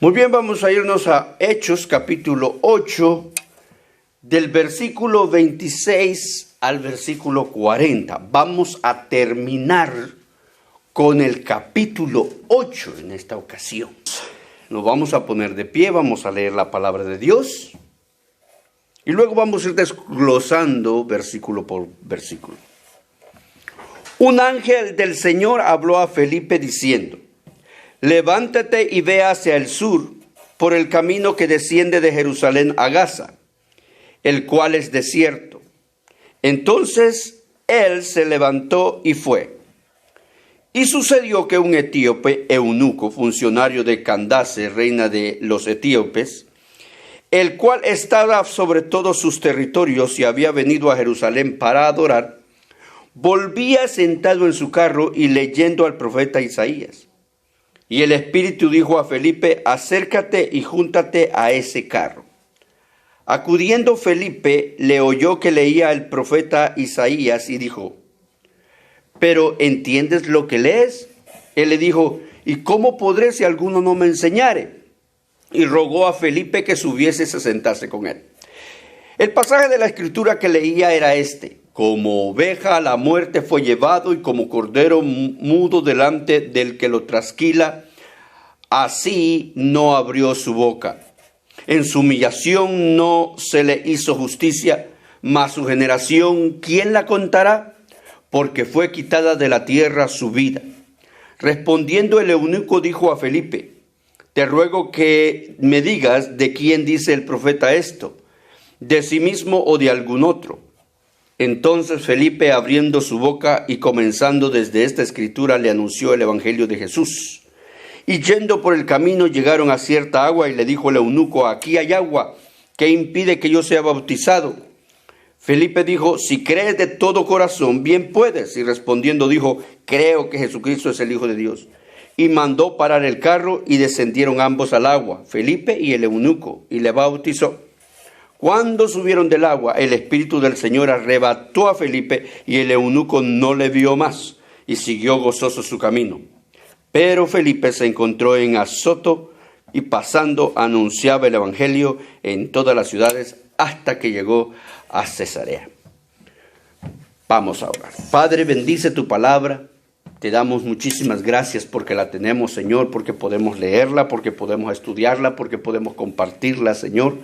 Muy bien, vamos a irnos a Hechos capítulo 8, del versículo 26 al versículo 40. Vamos a terminar con el capítulo 8 en esta ocasión. Nos vamos a poner de pie, vamos a leer la palabra de Dios y luego vamos a ir desglosando versículo por versículo. Un ángel del Señor habló a Felipe diciendo: levántate y ve hacia el sur por el camino que desciende de Jerusalén a Gaza, el cual es desierto. Entonces él se levantó y fue. Y sucedió que un etíope eunuco, funcionario de Candace, reina de los etíopes, el cual estaba sobre todos sus territorios y había venido a Jerusalén para adorar, volvía sentado en su carro y leyendo al profeta Isaías. Y el Espíritu dijo a Felipe: acércate y júntate a ese carro. Acudiendo Felipe, le oyó que leía el profeta Isaías y dijo: ¿pero entiendes lo que lees? Él le dijo: ¿y cómo podré si alguno no me enseñare? Y rogó a Felipe que subiese y se sentase con él. El pasaje de la escritura que leía era este: como oveja a la muerte fue llevado, y como cordero mudo delante del que lo trasquila, así no abrió su boca. En su humillación no se le hizo justicia, mas su generación, ¿quién la contará? Porque fue quitada de la tierra su vida. Respondiendo el eunuco dijo a Felipe: te ruego que me digas de quién dice el profeta esto, de sí mismo o de algún otro. Entonces Felipe, abriendo su boca y comenzando desde esta escritura, le anunció el evangelio de Jesús. Y yendo por el camino llegaron a cierta agua y le dijo el eunuco: aquí hay agua, ¿qué impide que yo sea bautizado? Felipe dijo: si crees de todo corazón, bien puedes. Y respondiendo dijo: creo que Jesucristo es el Hijo de Dios. Y mandó parar el carro y descendieron ambos al agua, Felipe y el eunuco, y le bautizó. Cuando subieron del agua, el Espíritu del Señor arrebató a Felipe y el eunuco no le vio más y siguió gozoso su camino. Pero Felipe se encontró en Azoto y pasando anunciaba el evangelio en todas las ciudades hasta que llegó a Cesarea. Vamos a orar. Padre, bendice tu palabra. Te damos muchísimas gracias porque la tenemos, Señor, porque podemos leerla, porque podemos estudiarla, porque podemos compartirla, Señor.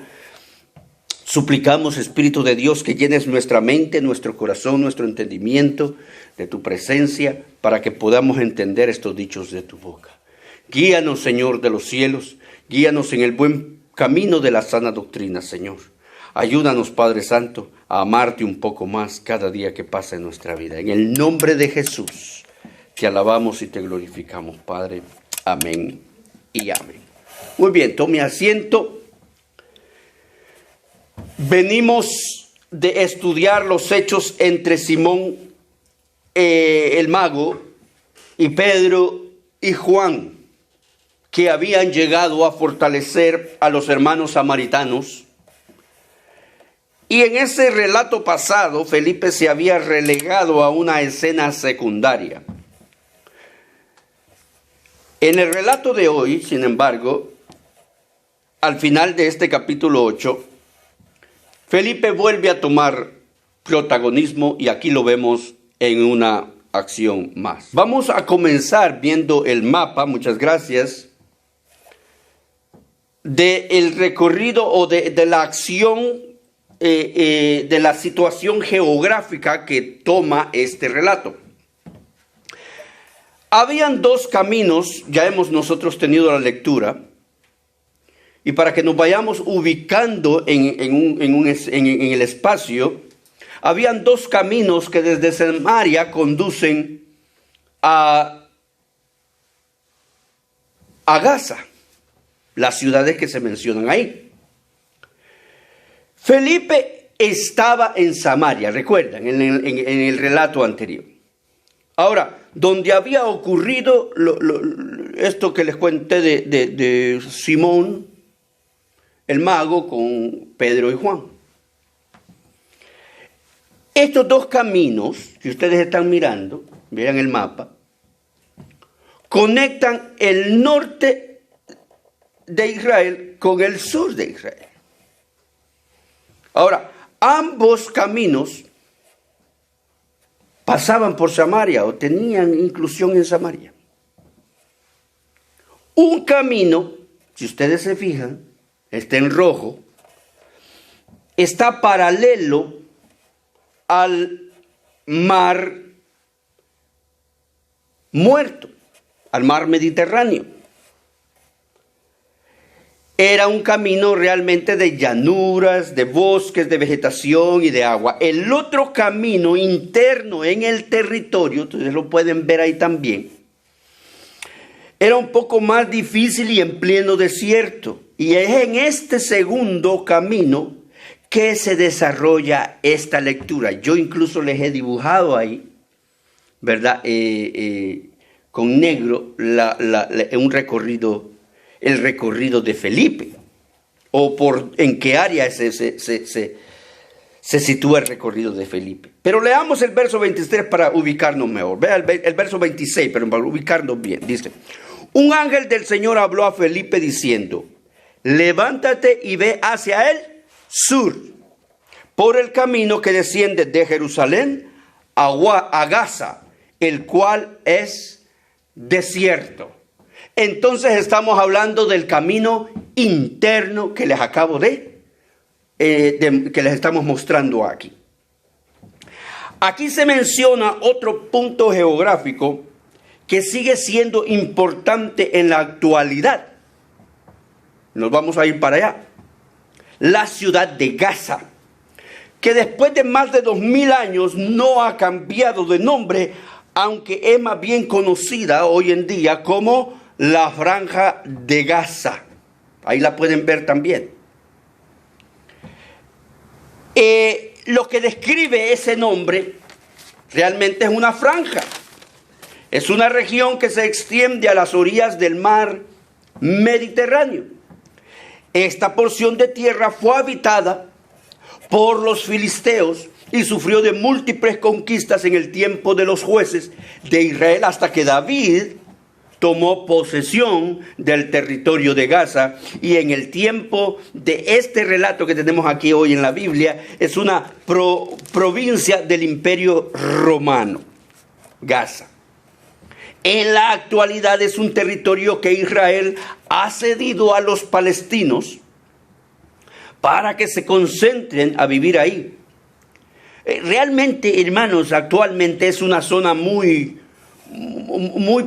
Suplicamos, Espíritu de Dios, que llenes nuestra mente, nuestro corazón, nuestro entendimiento de tu presencia, para que podamos entender estos dichos de tu boca. Guíanos, Señor de los cielos, guíanos en el buen camino de la sana doctrina, Señor. Ayúdanos, Padre Santo, a amarte un poco más cada día que pasa en nuestra vida. En el nombre de Jesús, te alabamos y te glorificamos, Padre. Amén y amén. Muy bien, tome asiento. Venimos de estudiar los hechos entre Simón el mago y Pedro y Juan, que habían llegado a fortalecer a los hermanos samaritanos. Y en ese relato pasado, Felipe se había relegado a una escena secundaria. En el relato de hoy, sin embargo, al final de este capítulo 8, Felipe vuelve a tomar protagonismo y aquí lo vemos en una acción más. Vamos a comenzar viendo el mapa, muchas gracias, del recorrido o de la acción, de la situación geográfica que toma este relato. Habían dos caminos, ya hemos nosotros tenido la lectura, y para que nos vayamos ubicando en el espacio, habían dos caminos que desde Samaria conducen a Gaza, las ciudades que se mencionan ahí. Felipe estaba en Samaria, recuerdan, en el relato anterior. Ahora, donde había ocurrido esto que les conté de Simón, el mago, con Pedro y Juan. Estos dos caminos que ustedes están mirando, vean el mapa, conectan el norte de Israel con el sur de Israel. Ahora, ambos caminos pasaban por Samaria o tenían inclusión en Samaria. Un camino, si ustedes se fijan, está en rojo, está paralelo al mar Muerto, al mar Mediterráneo. Era un camino realmente de llanuras, de bosques, de vegetación y de agua. El otro camino interno en el territorio, ustedes lo pueden ver ahí también, era un poco más difícil y en pleno desierto. Y es en este segundo camino que se desarrolla esta lectura. Yo incluso les he dibujado ahí, ¿verdad? Con negro un recorrido, el recorrido de Felipe, o por en qué área se sitúa el recorrido de Felipe. Pero leamos el verso 23 para ubicarnos mejor. Vea el verso 26, pero para ubicarnos bien. Dice, un ángel del Señor habló a Felipe diciendo, levántate y ve hacia el sur, por el camino que desciende de Jerusalén a Gaza, el cual es desierto. Entonces estamos hablando del camino interno que les acabo que les estamos mostrando aquí. Aquí se menciona otro punto geográfico que sigue siendo importante en la actualidad. Nos vamos a ir para allá. La ciudad de Gaza, que después de más de 2000 años no ha cambiado de nombre, aunque es más bien conocida hoy en día como la Franja de Gaza. Ahí la pueden ver también. Lo que describe ese nombre realmente es una franja. Es una región que se extiende a las orillas del mar Mediterráneo. Esta porción de tierra fue habitada por los filisteos y sufrió de múltiples conquistas en el tiempo de los jueces de Israel, hasta que David tomó posesión del territorio de Gaza. Y en el tiempo de este relato que tenemos aquí hoy en la Biblia, es una provincia del Imperio Romano, Gaza. En la actualidad es un territorio que Israel ha cedido a los palestinos para que se concentren a vivir ahí. Realmente, hermanos, actualmente es una zona muy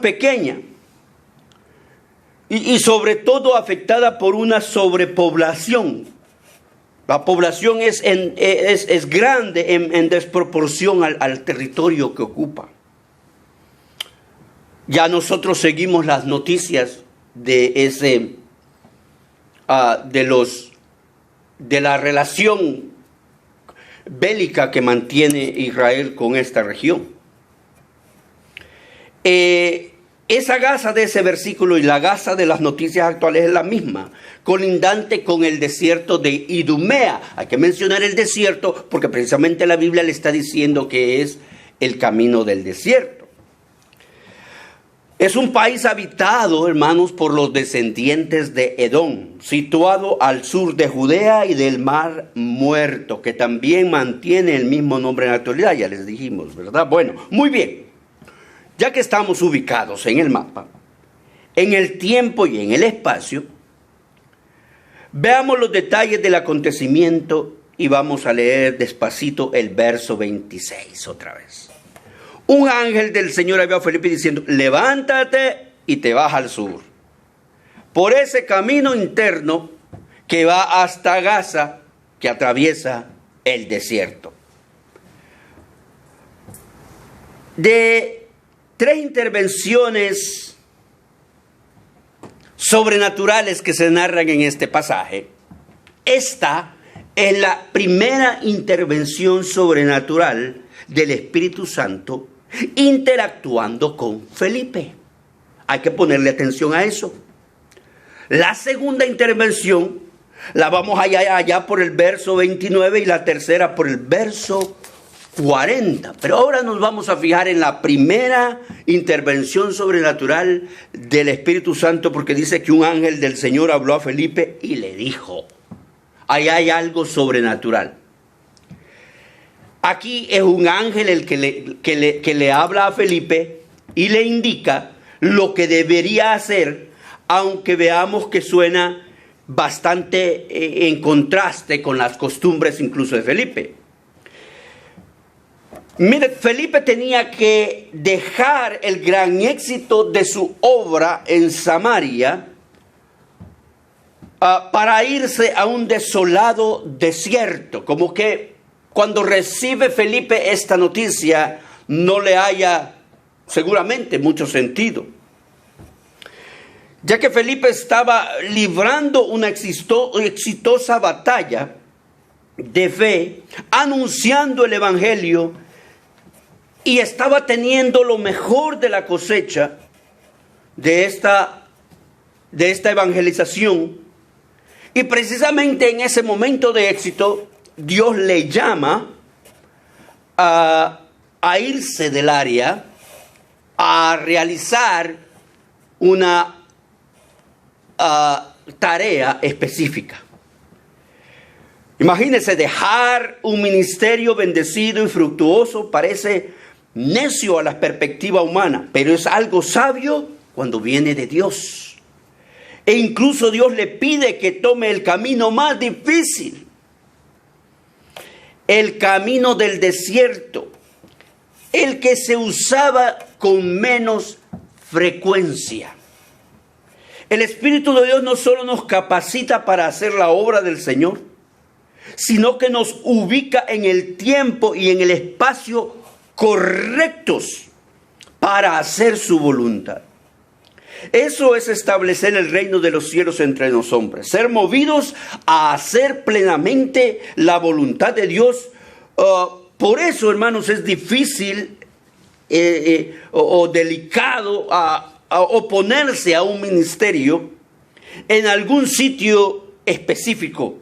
pequeña y sobre todo afectada por una sobrepoblación. La población es grande en desproporción al territorio que ocupa. Ya nosotros seguimos las noticias de la relación bélica que mantiene Israel con esta región. Esa Gaza de ese versículo y la Gaza de las noticias actuales es la misma, colindante con el desierto de Idumea. Hay que mencionar el desierto porque precisamente la Biblia le está diciendo que es el camino del desierto. Es un país habitado, hermanos, por los descendientes de Edom, situado al sur de Judea y del Mar Muerto, que también mantiene el mismo nombre en la actualidad, ya les dijimos, ¿verdad? Bueno, muy bien. Ya que estamos ubicados en el mapa, en el tiempo y en el espacio, veamos los detalles del acontecimiento y vamos a leer despacito el verso 26 otra vez. Un ángel del Señor habló a Felipe diciendo, levántate y te vas al sur, por ese camino interno que va hasta Gaza, que atraviesa el desierto. De 3 intervenciones sobrenaturales que se narran en este pasaje, esta es la primera intervención sobrenatural del Espíritu Santo interactuando con Felipe. Hay que ponerle atención a eso. La segunda intervención la vamos allá por el verso 29 y la tercera por el verso 40. Pero ahora nos vamos a fijar en la primera intervención sobrenatural del Espíritu Santo, porque dice que un ángel del Señor habló a Felipe y le dijo, ahí hay algo sobrenatural. Aquí es un ángel el que le habla a Felipe y le indica lo que debería hacer, aunque veamos que suena bastante en contraste con las costumbres incluso de Felipe. Mire, Felipe tenía que dejar el gran éxito de su obra en Samaria para irse a un desolado desierto. Como que cuando recibe Felipe esta noticia no le haya seguramente mucho sentido, ya que Felipe estaba librando una exitosa batalla de fe, anunciando el evangelio, y estaba teniendo lo mejor de la cosecha de esta evangelización. Y precisamente en ese momento de éxito, Dios le llama a irse del área, a realizar una tarea específica. Imagínense, dejar un ministerio bendecido y fructuoso parece necio a la perspectiva humana, pero es algo sabio cuando viene de Dios. E incluso Dios le pide que tome el camino más difícil, el camino del desierto, el que se usaba con menos frecuencia. El Espíritu de Dios no solo nos capacita para hacer la obra del Señor, sino que nos ubica en el tiempo y en el espacio correctos para hacer su voluntad. Eso es establecer el reino de los cielos entre los hombres, ser movidos a hacer plenamente la voluntad de Dios. Por eso, hermanos, es difícil o delicado a oponerse a un ministerio en algún sitio específico.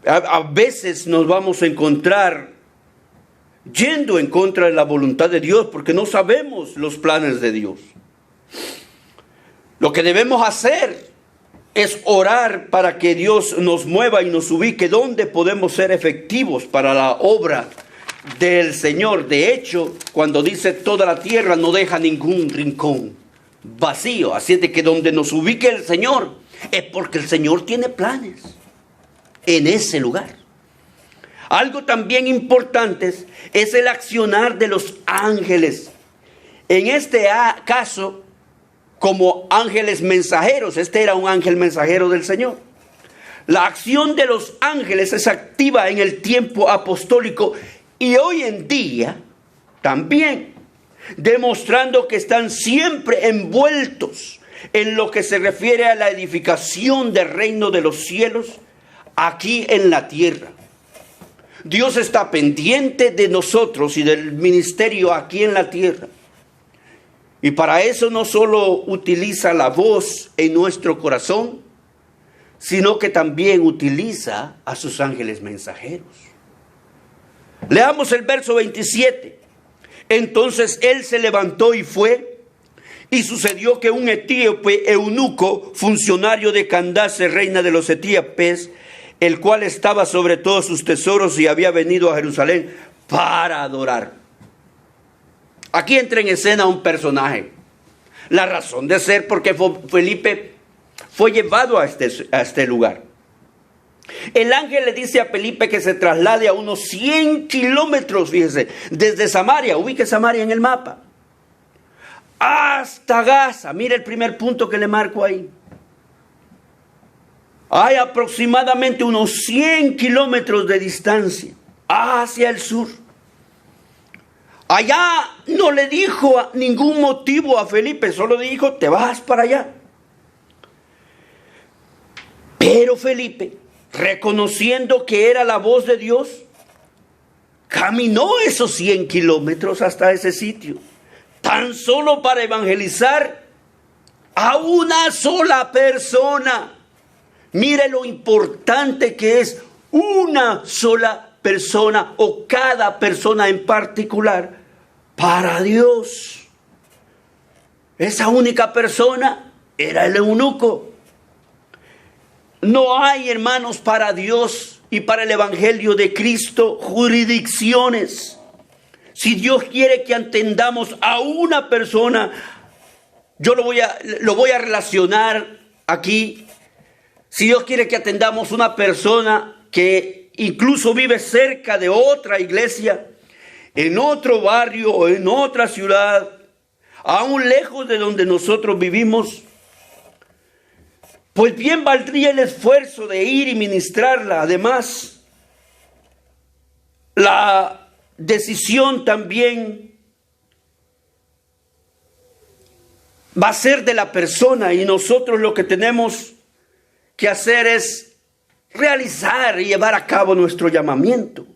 A veces nos vamos a encontrar yendo en contra de la voluntad de Dios porque no sabemos los planes de Dios. Lo que debemos hacer es orar para que Dios nos mueva y nos ubique donde podemos ser efectivos para la obra del Señor. De hecho, cuando dice toda la tierra, no deja ningún rincón vacío. Así es de que donde nos ubique el Señor es porque el Señor tiene planes en ese lugar. Algo también importante es el accionar de los ángeles. En este caso, como ángeles mensajeros. Este era un ángel mensajero del Señor. La acción de los ángeles es activa en el tiempo apostólico y hoy en día también, demostrando que están siempre envueltos en lo que se refiere a la edificación del reino de los cielos aquí en la tierra. Dios está pendiente de nosotros y del ministerio aquí en la tierra. Y para eso no solo utiliza la voz en nuestro corazón, sino que también utiliza a sus ángeles mensajeros. Leamos el verso 27. Entonces él se levantó y fue, y sucedió que un etíope eunuco, funcionario de Candace, reina de los etíopes, el cual estaba sobre todos sus tesoros y había venido a Jerusalén para adorar. Aquí entra en escena un personaje. La razón de ser porque Felipe fue llevado a este lugar. El ángel le dice a Felipe que se traslade a unos 100 kilómetros, fíjese, desde Samaria, ubique Samaria en el mapa, hasta Gaza. Mire el primer punto que le marco ahí. Hay aproximadamente unos 100 kilómetros de distancia hacia el sur. Allá no le dijo ningún motivo a Felipe, solo dijo, te vas para allá. Pero Felipe, reconociendo que era la voz de Dios, caminó esos 100 kilómetros hasta ese sitio, tan solo para evangelizar a una sola persona. Mire lo importante que es una sola persona o cada persona en particular para Dios. Esa única persona era el eunuco. No hay, hermanos, para Dios y para el Evangelio de Cristo jurisdicciones. Si Dios quiere que atendamos a una persona, yo lo voy a relacionar aquí. Si Dios quiere que atendamos a una persona que incluso vive cerca de otra iglesia, en otro barrio o en otra ciudad, aún lejos de donde nosotros vivimos, pues bien valdría el esfuerzo de ir y ministrarla. Además, la decisión también va a ser de la persona, y nosotros lo que tenemos que hacer es realizar y llevar a cabo nuestro llamamiento.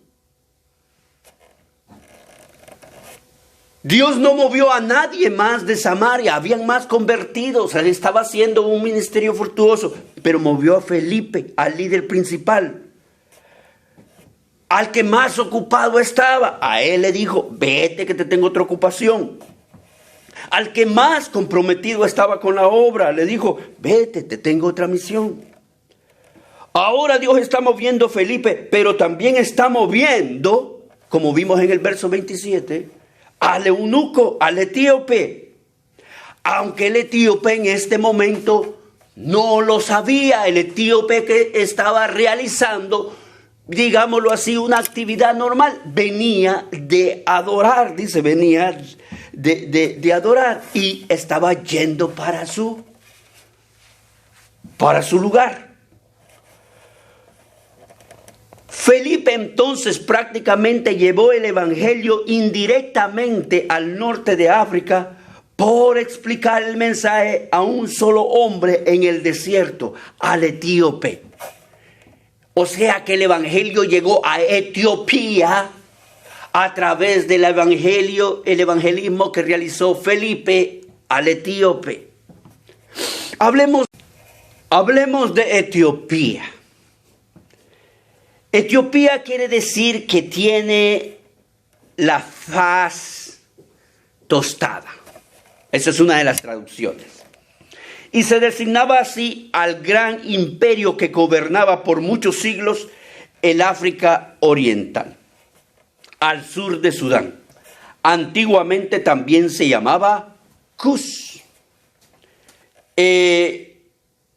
Dios no movió a nadie más de Samaria, habían más convertidos, él estaba haciendo un ministerio fructuoso, pero movió a Felipe, al líder principal, al que más ocupado estaba. A él le dijo, vete que te tengo otra ocupación. Al que más comprometido estaba con la obra, le dijo, vete, te tengo otra misión. Ahora Dios está moviendo a Felipe, pero también está moviendo, como vimos en el verso 27, al eunuco, al etíope. Aunque el etíope en este momento no lo sabía, el etíope que estaba realizando, digámoslo así, una actividad normal, venía de adorar, dice, venía de adorar, y estaba yendo para su lugar. Felipe entonces prácticamente llevó el evangelio indirectamente al norte de África por explicar el mensaje a un solo hombre en el desierto, al etíope. O sea que el evangelio llegó a Etiopía a través del el evangelismo que realizó Felipe al etíope. Hablemos de Etiopía. Etiopía quiere decir que tiene la faz tostada. Esa es una de las traducciones. Y se designaba así al gran imperio que gobernaba por muchos siglos el África Oriental, al sur de Sudán. Antiguamente también se llamaba Cus.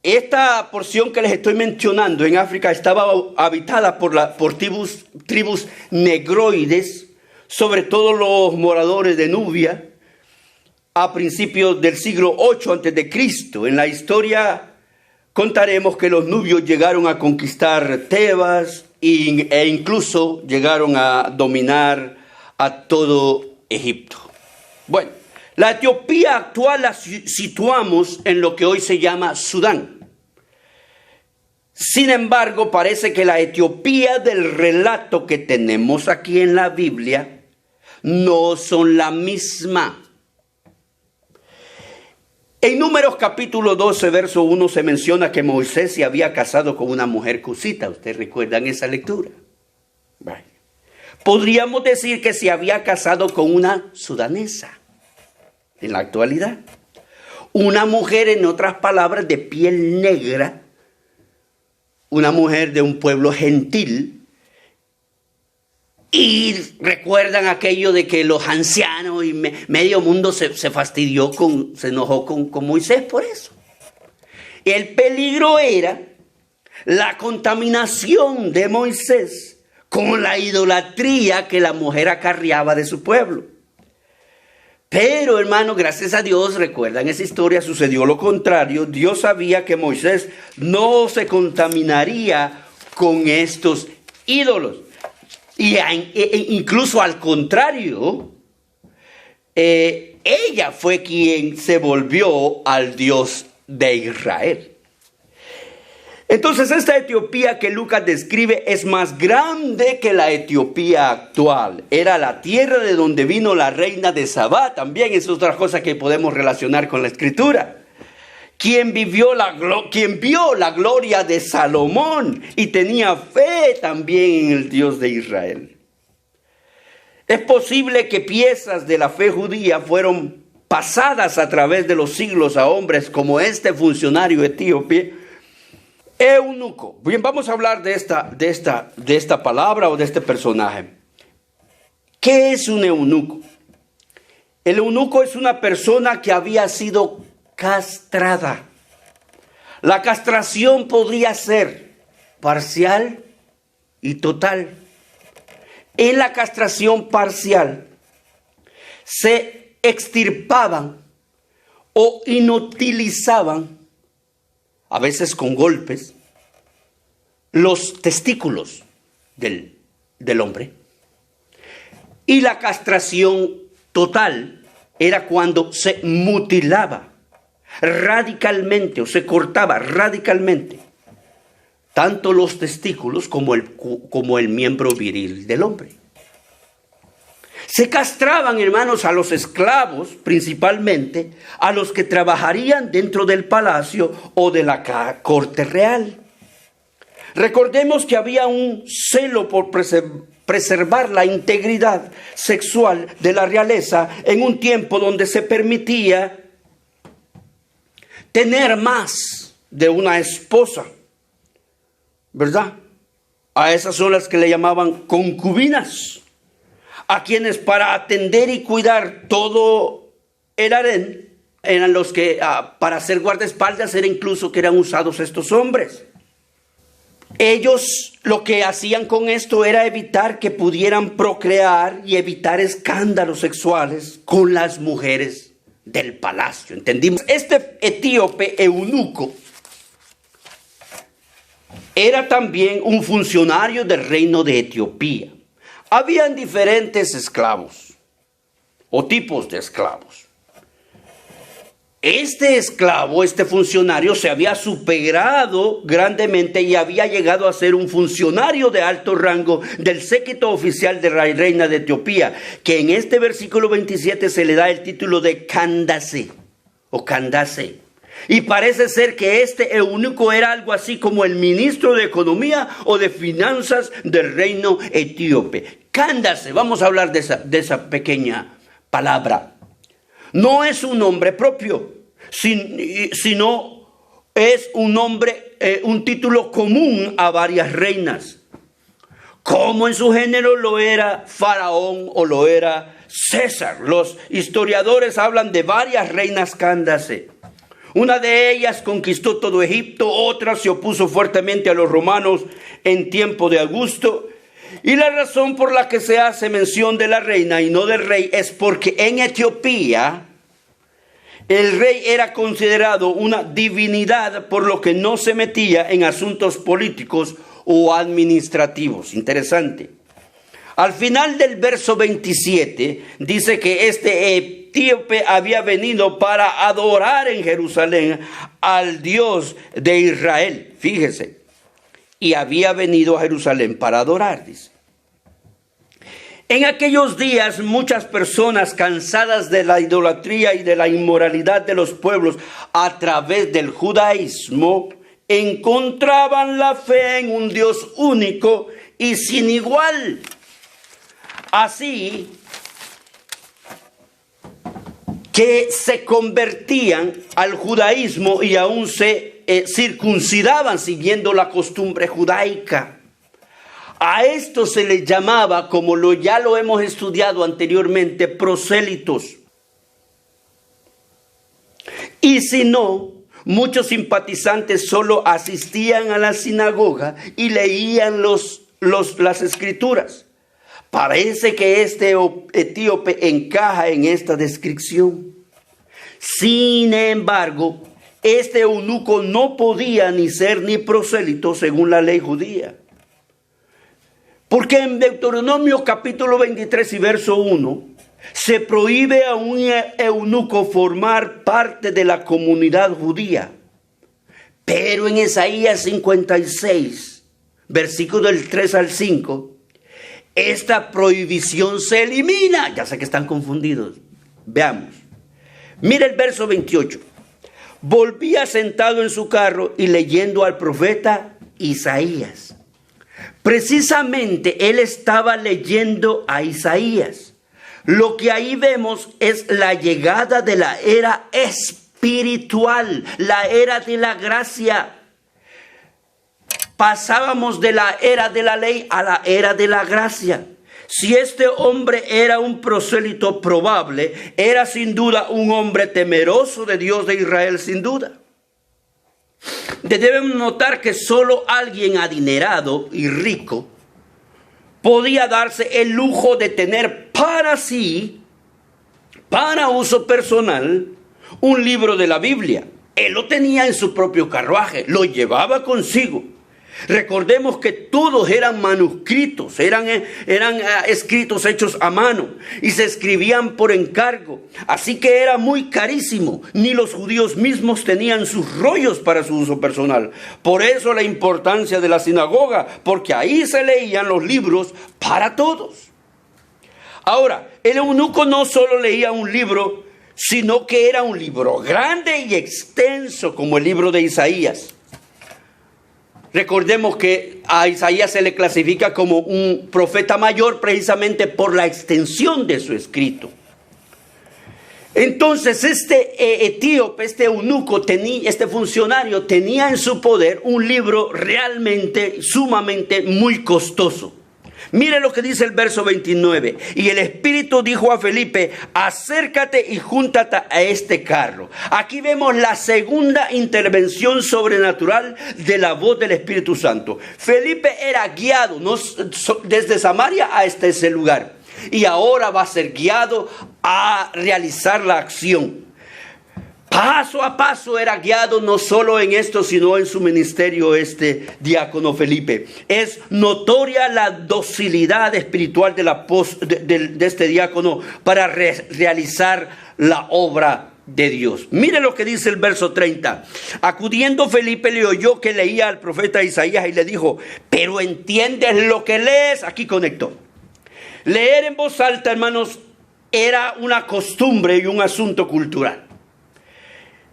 Esta porción que les estoy mencionando en África estaba habitada por tribus negroides, sobre todo los moradores de Nubia, a principios del siglo 8 a.C. En la historia contaremos que los nubios llegaron a conquistar Tebas e incluso llegaron a dominar a todo Egipto. Bueno, la Etiopía actual la situamos en lo que hoy se llama Sudán. Sin embargo, parece que la Etiopía del relato que tenemos aquí en la Biblia no son la misma. En Números capítulo 12, verso 1 se menciona que Moisés se había casado con una mujer cusita. ¿Ustedes recuerdan esa lectura? Bueno, podríamos decir que se había casado con una sudanesa en la actualidad. Una mujer, en otras palabras, de piel negra, una mujer de un pueblo gentil. Y recuerdan aquello de que los ancianos y medio mundo se fastidió, se enojó con Moisés por eso. Y el peligro era la contaminación de Moisés con la idolatría que la mujer acarreaba de su pueblo. Pero, hermano, gracias a Dios, recuerdan esa historia, sucedió lo contrario. Dios sabía que Moisés no se contaminaría con estos ídolos. Y incluso al contrario, ella fue quien se volvió al Dios de Israel. Entonces esta Etiopía que Lucas describe es más grande que la Etiopía actual. Era la tierra de donde vino la reina de Sabá. También es otra cosa que podemos relacionar con la escritura. quien vio la gloria de Salomón y tenía fe también en el Dios de Israel. Es posible que piezas de la fe judía fueron pasadas a través de los siglos a hombres como este funcionario etíope, eunuco. Bien, vamos a hablar de esta palabra o de este personaje. ¿Qué es un eunuco? El eunuco es una persona que había sido castrada. La castración podría ser parcial y total. En la castración parcial se extirpaban o inutilizaban, a veces con golpes, los testículos del hombre. Y la castración total era cuando se mutilaba radicalmente o se cortaba radicalmente tanto los testículos como el miembro viril del hombre. Se castraban, hermanos, a los esclavos, principalmente a los que trabajarían dentro del palacio o de la corte real. Recordemos que había un celo por preservar la integridad sexual de la realeza en un tiempo donde se permitía tener más de una esposa, ¿verdad? A esas son las que le llamaban concubinas, a quienes para atender y cuidar todo el harén eran los que para hacer guardaespaldas era incluso que eran usados estos hombres. Ellos lo que hacían con esto era evitar que pudieran procrear y evitar escándalos sexuales con las mujeres del palacio. ¿Entendimos? Este etíope eunuco era también un funcionario del reino de Etiopía. Habían diferentes esclavos o tipos de esclavos. Este esclavo, este funcionario, se había superado grandemente y había llegado a ser un funcionario de alto rango del séquito oficial de la reina de Etiopía, que en este versículo 27 se le da el título de Candace o Candace. Y parece ser que este eunuco era algo así como el ministro de Economía o de Finanzas del reino etíope. Candace, vamos a hablar de esa pequeña palabra. No es un nombre propio, sino es un nombre, un título común a varias reinas, como en su género lo era Faraón o lo era César. Los historiadores hablan de varias reinas Candace. Una de ellas conquistó todo Egipto, otra se opuso fuertemente a los romanos en tiempo de Augusto. Y la razón por la que se hace mención de la reina y no del rey es porque en Etiopía el rey era considerado una divinidad, por lo que no se metía en asuntos políticos o administrativos. Interesante. Al final del verso 27 dice que este etíope había venido para adorar en Jerusalén al Dios de Israel. Fíjese. Y había venido a Jerusalén para adorar, dice. En aquellos días muchas personas cansadas de la idolatría y de la inmoralidad de los pueblos a través del judaísmo encontraban la fe en un Dios único y sin igual. Así que se convertían al judaísmo y aún se circuncidaban siguiendo la costumbre judaica. A esto se les llamaba, como ya lo hemos estudiado anteriormente, prosélitos. Y si no, muchos simpatizantes solo asistían a la sinagoga y leían las escrituras. Parece que este etíope encaja en esta descripción. Sin embargo, este eunuco no podía ni ser ni prosélito según la ley judía. Porque en Deuteronomio capítulo 23 y verso 1 se prohíbe a un eunuco formar parte de la comunidad judía. Pero en Isaías 56, versículo del 3 al 5, esta prohibición se elimina. Ya sé que están confundidos. Veamos. Mira el verso 28. volvía sentado en su carro y leyendo al profeta Isaías. Precisamente él estaba leyendo a Isaías. Lo que ahí vemos es la llegada de la era espiritual, la era de la gracia. Pasábamos de la era de la ley a la era de la gracia. Si este hombre era un prosélito probable, era sin duda un hombre temeroso de Dios de Israel, sin duda. Debemos notar que solo alguien adinerado y rico podía darse el lujo de tener para sí, para uso personal, un libro de la Biblia. Él lo tenía en su propio carruaje, lo llevaba consigo. Recordemos que todos eran manuscritos, eran escritos hechos a mano y se escribían por encargo. Así que era muy carísimo. Ni los judíos mismos tenían sus rollos para su uso personal. Por eso la importancia de la sinagoga, porque ahí se leían los libros para todos. Ahora, el eunuco no solo leía un libro, sino que era un libro grande y extenso como el libro de Isaías. Recordemos que a Isaías se le clasifica como un profeta mayor precisamente por la extensión de su escrito. Entonces este etíope, este eunuco, este funcionario tenía en su poder un libro realmente, sumamente muy costoso. Mire lo que dice el verso 29. Y el Espíritu dijo a Felipe, acércate y júntate a este carro. Aquí vemos la segunda intervención sobrenatural de la voz del Espíritu Santo. Felipe era guiado desde Samaria hasta ese lugar. Y ahora va a ser guiado a realizar la acción. Paso a paso era guiado no solo en esto, sino en su ministerio este diácono Felipe. Es notoria la docilidad espiritual de este diácono para realizar la obra de Dios. Mire lo que dice el verso 30. Acudiendo Felipe le oyó que leía al profeta Isaías y le dijo, ¿pero entiendes lo que lees? Aquí conectó. Leer en voz alta, hermanos, era una costumbre y un asunto cultural.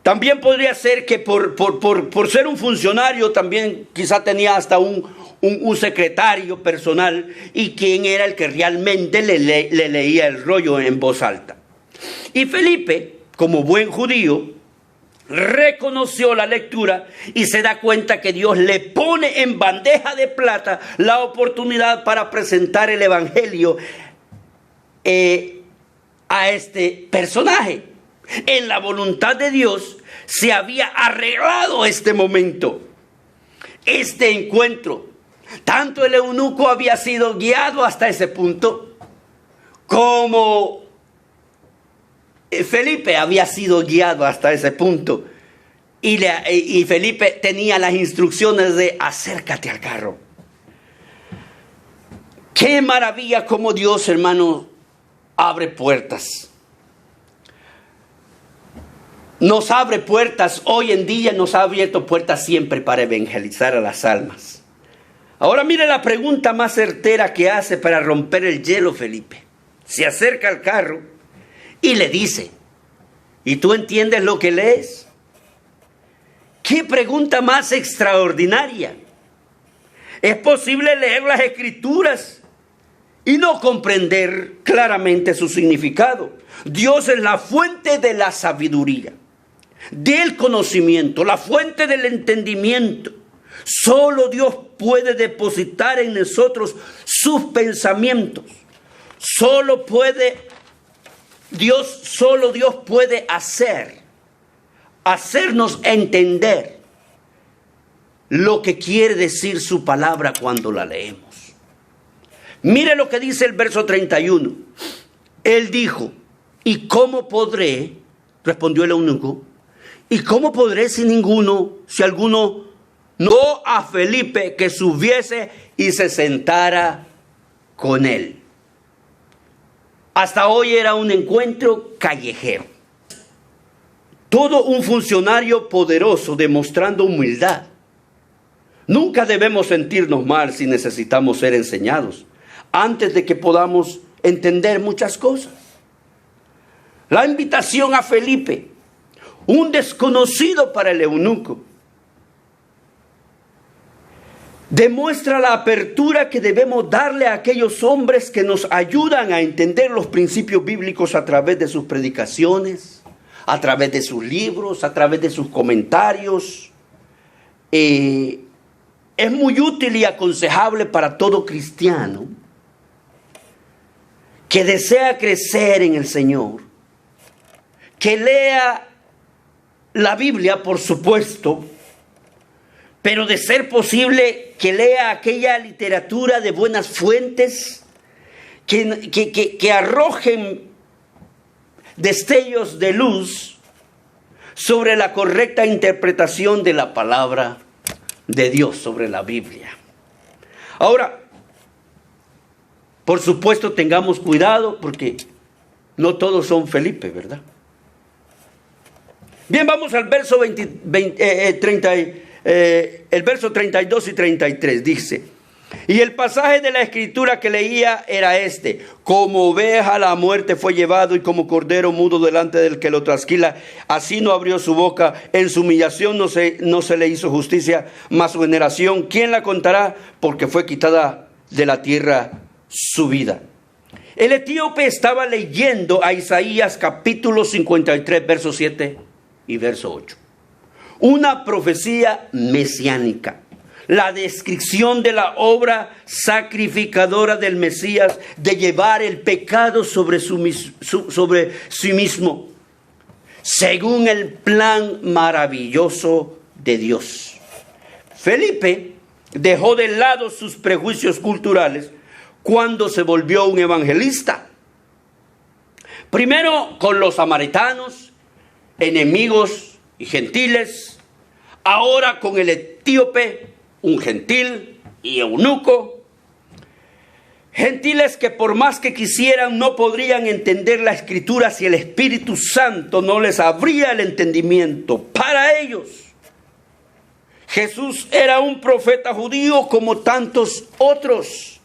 También podría ser que por ser un funcionario también quizá tenía hasta un secretario personal y quien era el que realmente le leía el rollo en voz alta. Y Felipe, como buen judío, reconoció la lectura y se da cuenta que Dios le pone en bandeja de plata la oportunidad para presentar el evangelio a este personaje. En la voluntad de Dios se había arreglado este momento, este encuentro. Tanto el eunuco había sido guiado hasta ese punto, como Felipe había sido guiado hasta ese punto. Y Felipe tenía las instrucciones de acércate al carro. Qué maravilla como Dios, hermano, abre puertas. Nos abre puertas, hoy en día nos ha abierto puertas siempre para evangelizar a las almas. Ahora mire la pregunta más certera que hace para romper el hielo Felipe. Se acerca al carro y le dice, ¿y tú entiendes lo que lees? ¡Qué pregunta más extraordinaria! ¿Es posible leer las Escrituras y no comprender claramente su significado? Dios es la fuente de la sabiduría, del conocimiento, la fuente del entendimiento. Solo Dios puede depositar en nosotros sus pensamientos. Solo Dios puede hacernos entender lo que quiere decir su palabra cuando la leemos. Mire lo que dice el verso 31. Él dijo, ¿y cómo podré? Respondió el eunuco. ¿Y cómo podré si alguno no a Felipe que subiese y se sentara con él? Hasta hoy era un encuentro callejero. Todo un funcionario poderoso demostrando humildad. Nunca debemos sentirnos mal si necesitamos ser enseñados, antes de que podamos entender muchas cosas. La invitación a Felipe, un desconocido para el eunuco. Demuestra la apertura que debemos darle a aquellos hombres que nos ayudan a entender los principios bíblicos a través de sus predicaciones, a través de sus libros, a través de sus comentarios. Es muy útil y aconsejable para todo cristiano que desea crecer en el Señor, que lea la Biblia, por supuesto, pero de ser posible que lea aquella literatura de buenas fuentes que arrojen destellos de luz sobre la correcta interpretación de la palabra de Dios, sobre la Biblia. Ahora, por supuesto, tengamos cuidado porque no todos son Felipe, ¿verdad? Bien, vamos al verso 30. El verso 32 y 33 dice: y el pasaje de la escritura que leía era este: como oveja a la muerte fue llevado, y como cordero mudo delante del que lo trasquila, así no abrió su boca. En su humillación no se le hizo justicia, mas su generación, ¿quién la contará? Porque fue quitada de la tierra su vida. El etíope estaba leyendo a Isaías capítulo 53, verso 7 y verso 8. Una profecía mesiánica, la descripción de la obra sacrificadora del Mesías, de llevar el pecado sobre sí mismo, según el plan maravilloso de Dios. Felipe dejó de lado sus prejuicios culturales cuando se volvió un evangelista. Primero con los samaritanos, enemigos y gentiles. Ahora con el etíope, un gentil y eunuco. Gentiles que por más que quisieran no podrían entender la escritura si el Espíritu Santo no les abría el entendimiento. Para ellos, Jesús era un profeta judío como tantos otros.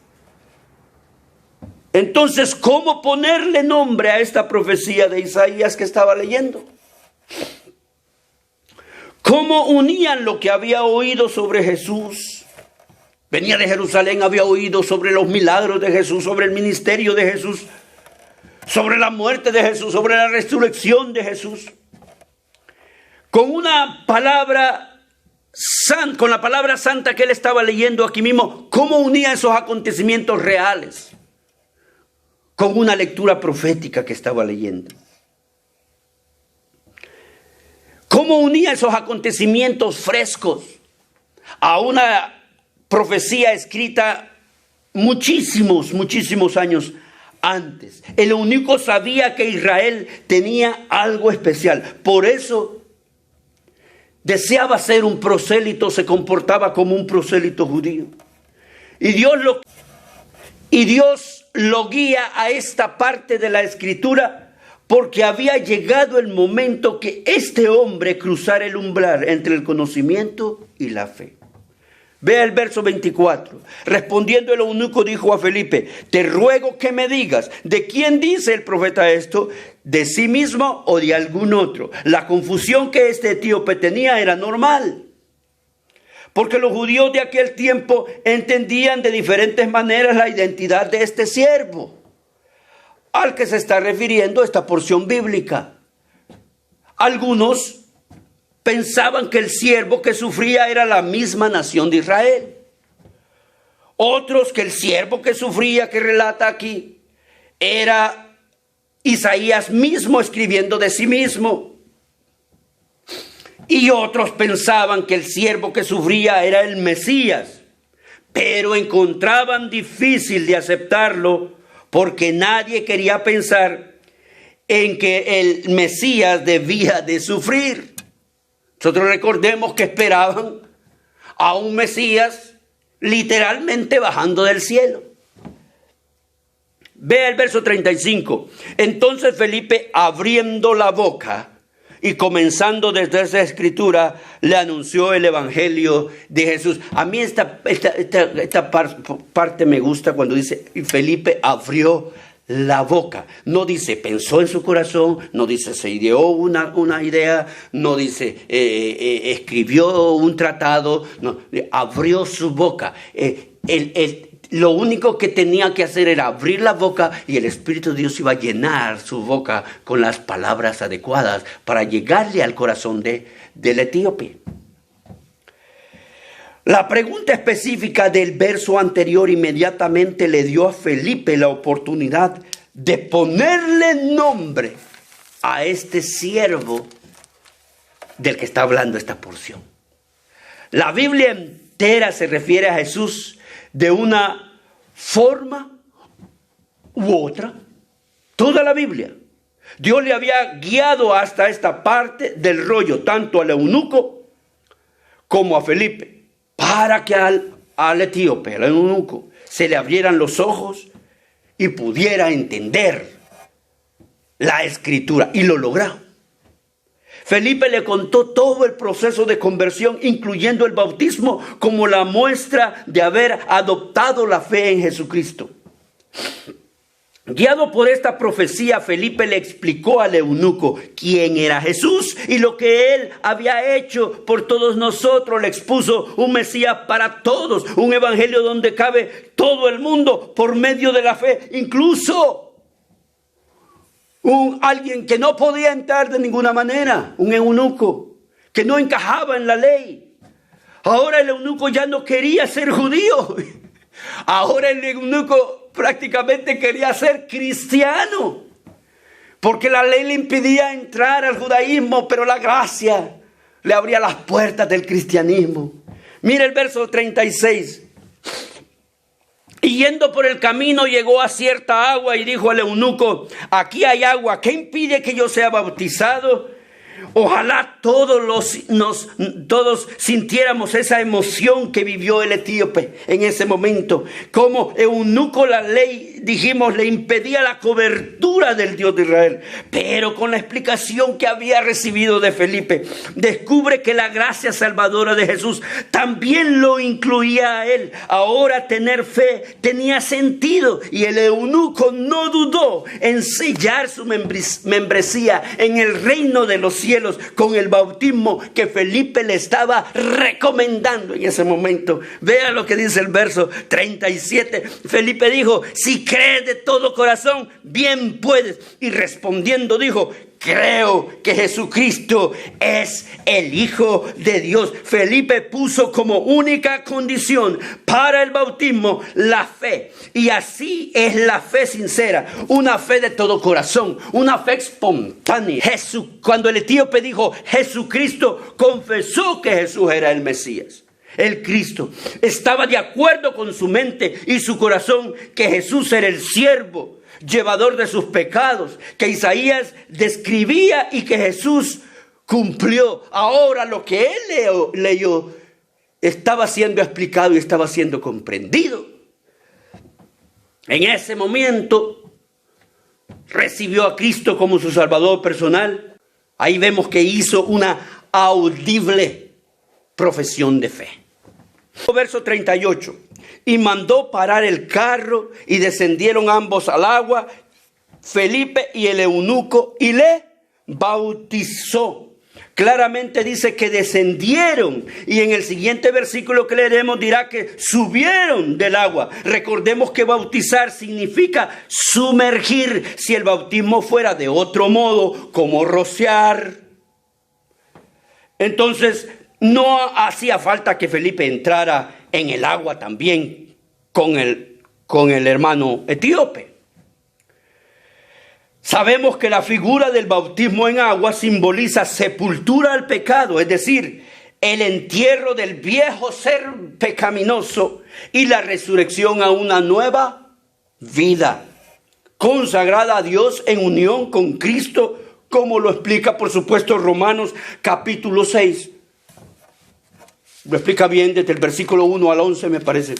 Entonces, ¿cómo ponerle nombre a esta profecía de Isaías que estaba leyendo? ¿Cómo unían lo que había oído sobre Jesús? Venía de Jerusalén, había oído sobre los milagros de Jesús, sobre el ministerio de Jesús, sobre la muerte de Jesús, sobre la resurrección de Jesús. Con una palabra santa, con la palabra santa que él estaba leyendo aquí mismo, ¿cómo unía esos acontecimientos reales con una lectura profética que estaba leyendo? ¿Cómo unía esos acontecimientos frescos a una profecía escrita muchísimos años antes? El eunuco sabía que Israel tenía algo especial. Por eso deseaba ser un prosélito, se comportaba como un prosélito judío. Y Dios lo guía a esta parte de la escritura porque había llegado el momento que este hombre cruzara el umbral entre el conocimiento y la fe. Vea el verso 24. Respondiendo el eunuco dijo a Felipe: te ruego que me digas, ¿de quién dice el profeta esto? ¿De sí mismo o de algún otro? La confusión que este etíope tenía era normal, porque los judíos de aquel tiempo entendían de diferentes maneras la identidad de este siervo al que se está refiriendo esta porción bíblica. Algunos pensaban que el siervo que sufría era la misma nación de Israel. Otros que el siervo que sufría, que relata aquí, era Isaías mismo escribiendo de sí mismo. Y otros pensaban que el siervo que sufría era el Mesías, pero encontraban difícil de aceptarlo porque nadie quería pensar en que el Mesías debía de sufrir. Nosotros recordemos que esperaban a un Mesías literalmente bajando del cielo. Vea el verso 35. Entonces Felipe, abriendo la boca y comenzando desde esa escritura, le anunció el evangelio de Jesús. A mí esta parte me gusta cuando dice, y Felipe abrió la boca. No dice pensó en su corazón, no dice se ideó una idea, no dice escribió un tratado, no, abrió su boca. Lo único que tenía que hacer era abrir la boca y el Espíritu de Dios iba a llenar su boca con las palabras adecuadas para llegarle al corazón del etíope. La pregunta específica del verso anterior inmediatamente le dio a Felipe la oportunidad de ponerle nombre a este siervo del que está hablando esta porción. La Biblia entera se refiere a Jesús de una forma u otra. Toda la Biblia. Dios le había guiado hasta esta parte del rollo, tanto al eunuco como a Felipe, para que al etíope, al eunuco, se le abrieran los ojos y pudiera entender la escritura. Y lo logró. Felipe le contó todo el proceso de conversión, incluyendo el bautismo, como la muestra de haber adoptado la fe en Jesucristo. Guiado por esta profecía, Felipe le explicó al eunuco quién era Jesús y lo que él había hecho por todos nosotros. Le expuso un Mesías para todos, un evangelio donde cabe todo el mundo por medio de la fe, incluso alguien que no podía entrar de ninguna manera, un eunuco que no encajaba en la ley. Ahora el eunuco ya no quería ser judío. Ahora el eunuco prácticamente quería ser cristiano, porque la ley le impedía entrar al judaísmo, pero la gracia le abría las puertas del cristianismo. Mira el verso 36. Y yendo por el camino llegó a cierta agua y dijo al eunuco: aquí hay agua, ¿qué impide que yo sea bautizado? Ojalá todos sintiéramos esa emoción que vivió el etíope en ese momento. Como eunuco, la ley, dijimos, le impedía la cobertura del Dios de Israel. Pero con la explicación que había recibido de Felipe, descubre que la gracia salvadora de Jesús también lo incluía a él. Ahora tener fe tenía sentido y el eunuco no dudó en sellar su membresía en el reino de los cielos con el bautismo que Felipe le estaba recomendando en ese momento. Vea lo que dice el verso 37. Felipe dijo: si crees de todo corazón, bien puedes. Y respondiendo dijo: creo que Jesucristo es el Hijo de Dios. Felipe puso como única condición para el bautismo la fe. Y así es la fe sincera, una fe de todo corazón, una fe espontánea. Cuando el etíope dijo Jesucristo, confesó que Jesús era el Mesías, el Cristo. Estaba de acuerdo con su mente y su corazón que Jesús era el siervo, llevador de sus pecados, que Isaías describía y que Jesús cumplió. Ahora lo que él leyó estaba siendo explicado y estaba siendo comprendido. En ese momento recibió a Cristo como su Salvador personal. Ahí vemos que hizo una audible profesión de fe. Verso 38. Y mandó parar el carro y descendieron ambos al agua, Felipe y el eunuco, y le bautizó. Claramente dice que descendieron, y en el siguiente versículo que leeremos dirá que subieron del agua. Recordemos que bautizar significa sumergir. Si el bautismo fuera de otro modo, como rociar, entonces no hacía falta que Felipe entrara en el agua también con el hermano etíope. Sabemos que la figura del bautismo en agua simboliza sepultura al pecado, es decir, el entierro del viejo ser pecaminoso y la resurrección a una nueva vida, consagrada a Dios en unión con Cristo, como lo explica, por supuesto, Romanos capítulo 6. Lo explica bien desde el versículo 1 al 11, me parece,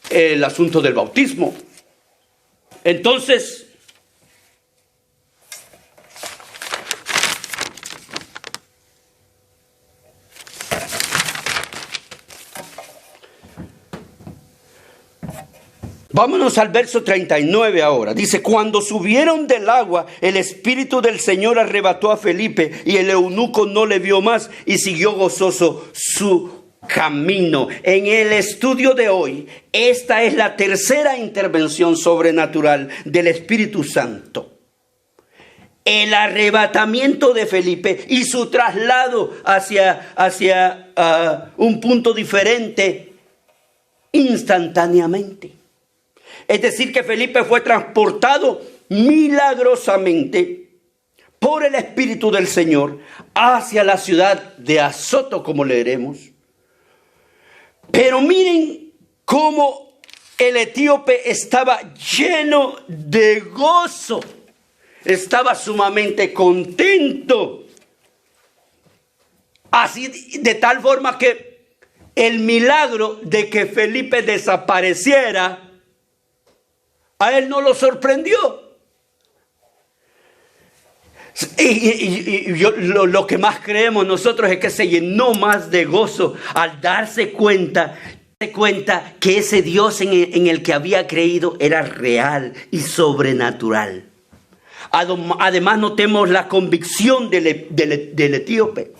el asunto del bautismo. Entonces, Vámonos al verso 39 ahora. Dice, cuando subieron del agua, el Espíritu del Señor arrebató a Felipe y el eunuco no le vio más y siguió gozoso su camino. En el estudio de hoy, esta es la tercera intervención sobrenatural del Espíritu Santo. El arrebatamiento de Felipe y su traslado hacia un punto diferente instantáneamente. Es decir, que Felipe fue transportado milagrosamente por el Espíritu del Señor hacia la ciudad de Azoto, como leeremos. Pero miren cómo el etíope estaba lleno de gozo, estaba sumamente contento. Así, de tal forma que el milagro de que Felipe desapareciera, a él no lo sorprendió. Lo que más creemos nosotros es que se llenó más de gozo al darse cuenta que ese Dios en el que había creído era real y sobrenatural. Además, notemos la convicción del etíope.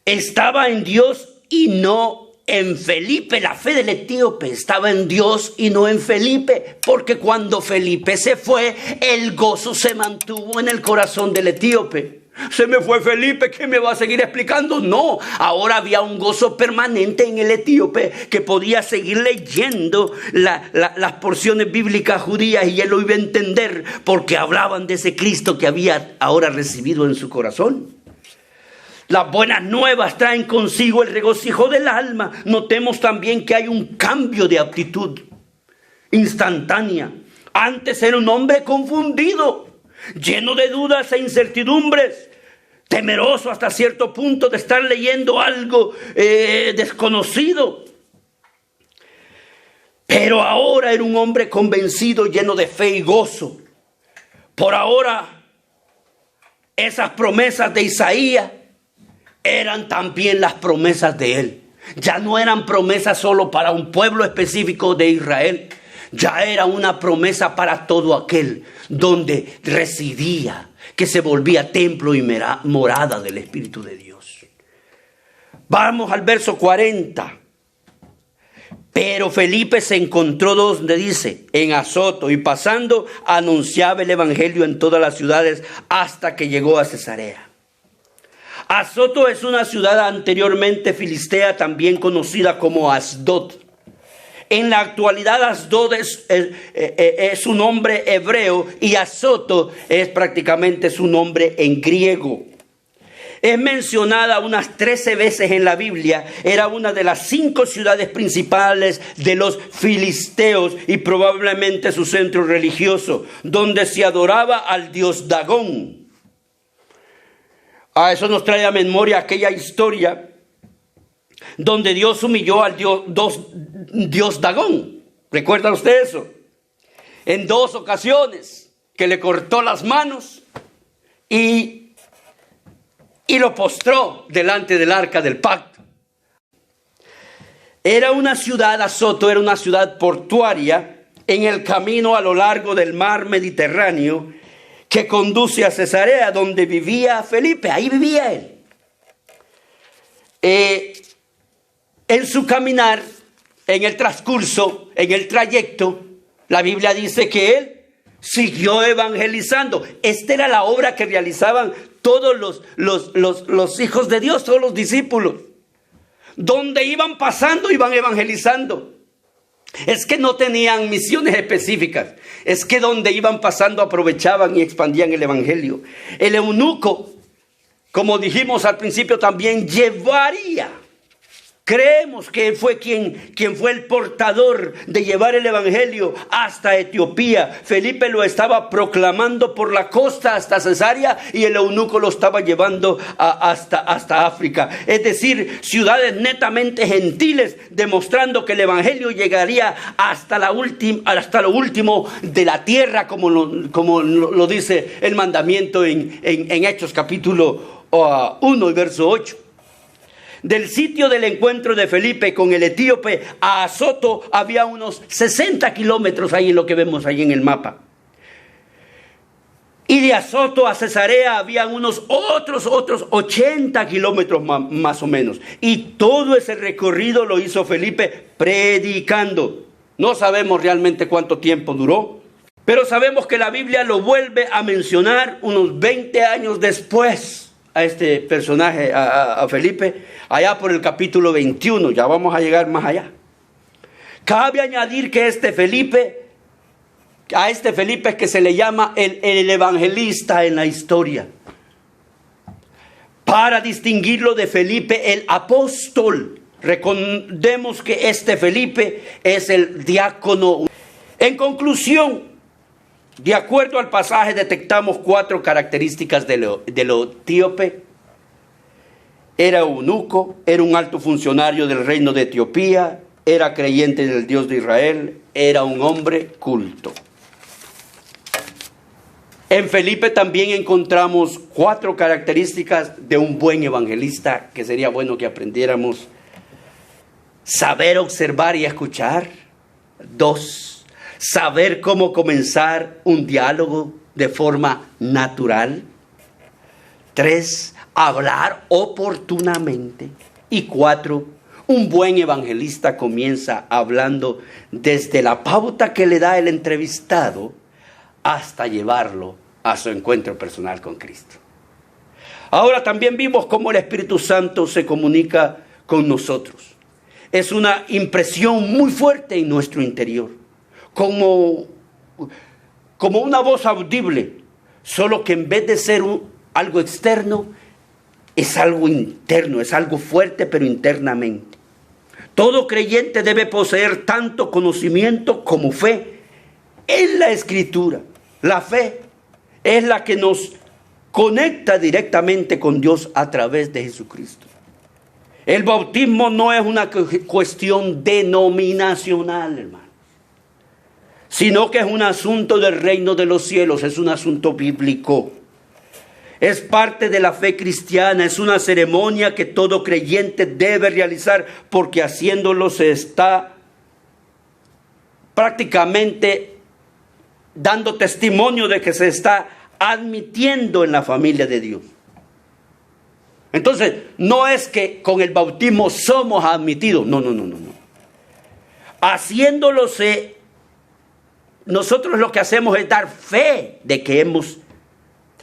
Estaba en Dios y no en Felipe. La fe del etíope estaba en Dios y no en Felipe, porque cuando Felipe se fue, el gozo se mantuvo en el corazón del etíope. Se me fue Felipe, ¿qué me va a seguir explicando? No, ahora había un gozo permanente en el etíope que podía seguir leyendo las porciones bíblicas judías y él lo iba a entender porque hablaban de ese Cristo que había ahora recibido en su corazón. Las buenas nuevas traen consigo el regocijo del alma. Notemos también que hay un cambio de actitud instantánea. Antes era un hombre confundido, lleno de dudas e incertidumbres, temeroso hasta cierto punto de estar leyendo algo desconocido. Pero ahora era un hombre convencido, lleno de fe y gozo. Por ahora, esas promesas de Isaías eran también las promesas de él. Ya no eran promesas solo para un pueblo específico de Israel. Ya era una promesa para todo aquel donde residía, que se volvía templo y morada del Espíritu de Dios. Vamos al verso 40. Pero Felipe se encontró donde dice, en Azoto, y pasando anunciaba el evangelio en todas las ciudades hasta que llegó a Cesarea. Azoto es una ciudad anteriormente filistea, también conocida como Asdod. En la actualidad Asdod es un nombre hebreo y Azoto es prácticamente su nombre en griego. Es mencionada unas 13 veces en la Biblia. Era una de las 5 ciudades principales de los filisteos y probablemente su centro religioso, donde se adoraba al dios Dagón. A eso nos trae a memoria aquella historia donde Dios humilló al dios Dagón. ¿Recuerda usted eso? En 2 ocasiones que le cortó las manos y lo postró delante del arca del pacto. Era una ciudad, Azoto era una ciudad portuaria en el camino a lo largo del mar Mediterráneo que conduce a Cesarea, donde vivía Felipe. Ahí vivía él. En su caminar, en el transcurso, en el trayecto, la Biblia dice que él siguió evangelizando. Esta era la obra que realizaban todos los hijos de Dios, todos los discípulos. Donde iban pasando, iban evangelizando. Es que no tenían misiones específicas. Es que donde iban pasando aprovechaban y expandían el evangelio. El eunuco, como dijimos al principio, también llevaría. Creemos que él fue quien fue el portador de llevar el evangelio hasta Etiopía. Felipe lo estaba proclamando por la costa hasta Cesarea y el eunuco lo estaba llevando hasta África. Es decir, ciudades netamente gentiles, demostrando que el evangelio llegaría hasta lo último de la tierra, como lo dice el mandamiento en Hechos capítulo 1 y verso 8. Del sitio del encuentro de Felipe con el etíope a Azoto había unos 60 kilómetros ahí en lo que vemos ahí en el mapa. Y de Azoto a Cesarea habían unos otros 80 kilómetros más o menos. Y todo ese recorrido lo hizo Felipe predicando. No sabemos realmente cuánto tiempo duró, pero sabemos que la Biblia lo vuelve a mencionar unos 20 años después a este personaje, a Felipe, allá por el capítulo 21, ya vamos a llegar más allá. Cabe añadir que a este Felipe es que se le llama el evangelista en la historia, para distinguirlo de Felipe el apóstol. Recordemos que este Felipe es el diácono. En conclusión, de acuerdo al pasaje, detectamos 4 características de lo etíope. Era eunuco, era un alto funcionario del reino de Etiopía, era creyente del Dios de Israel, era un hombre culto. En Felipe también encontramos 4 características de un buen evangelista que sería bueno que aprendiéramos. Saber observar y escuchar. 2. Saber cómo comenzar un diálogo de forma natural. 3. Hablar oportunamente. Y 4. Un buen evangelista comienza hablando desde la pauta que le da el entrevistado hasta llevarlo a su encuentro personal con Cristo. Ahora también vimos cómo el Espíritu Santo se comunica con nosotros. Es una impresión muy fuerte en nuestro interior. Como una voz audible, solo que en vez de ser algo externo, es algo interno, es algo fuerte pero internamente. Todo creyente debe poseer tanto conocimiento como fe en la Escritura. La fe es la que nos conecta directamente con Dios a través de Jesucristo. El bautismo no es una cuestión denominacional, hermano, sino que es un asunto del reino de los cielos, es un asunto bíblico. Es parte de la fe cristiana, es una ceremonia que todo creyente debe realizar, porque haciéndolo se está prácticamente dando testimonio de que se está admitiendo en la familia de Dios. Entonces, no es que con el bautismo somos admitidos, no. Haciéndolo nosotros lo que hacemos es dar fe de que hemos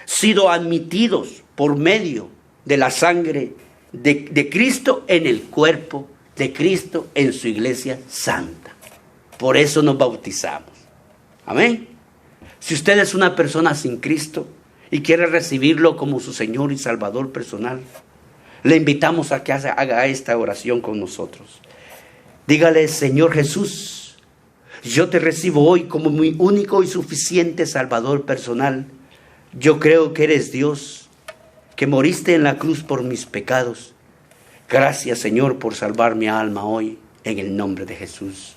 sido admitidos por medio de la sangre de Cristo en el cuerpo de Cristo en su iglesia santa. Por eso nos bautizamos. Amén. Si usted es una persona sin Cristo y quiere recibirlo como su Señor y Salvador personal, le invitamos a que haga esta oración con nosotros. Dígale: Señor Jesús, yo te recibo hoy como mi único y suficiente Salvador personal. Yo creo que eres Dios, que moriste en la cruz por mis pecados. Gracias, Señor, por salvar mi alma hoy, en el nombre de Jesús.